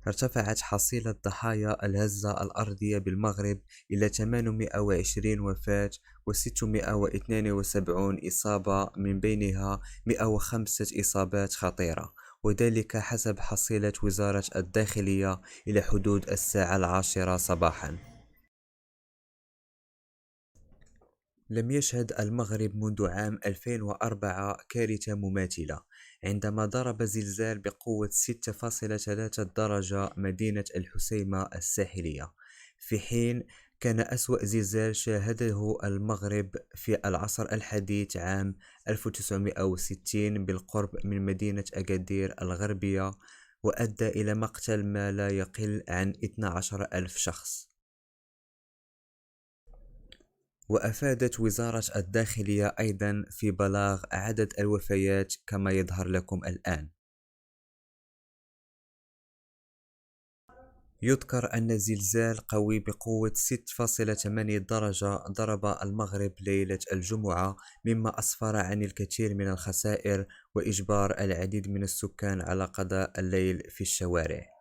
ارتفعت حصيلة ضحايا الهزة الأرضية بالمغرب إلى 820 وفاة و672 إصابة، من بينها 105 إصابات خطيرة، وذلك حسب حصيلة وزارة الداخلية إلى حدود الساعة 10 صباحا. لم يشهد المغرب منذ عام 2004 كارثة مماثلة، عندما ضرب زلزال بقوة 6.3 درجة مدينة الحسيمة الساحلية، في حين كان أسوأ زلزال شاهده المغرب في العصر الحديث عام 1960 بالقرب من مدينة أكادير الغربية، وأدى إلى مقتل ما لا يقل عن 12 ألف شخص. وأفادت وزارة الداخلية أيضا في بلاغ عدد الوفيات كما يظهر لكم الآن. يذكر أن زلزال قوي بقوة 6.8 درجة ضرب المغرب ليلة الجمعة، مما أسفر عن الكثير من الخسائر وإجبار العديد من السكان على قضاء الليل في الشوارع.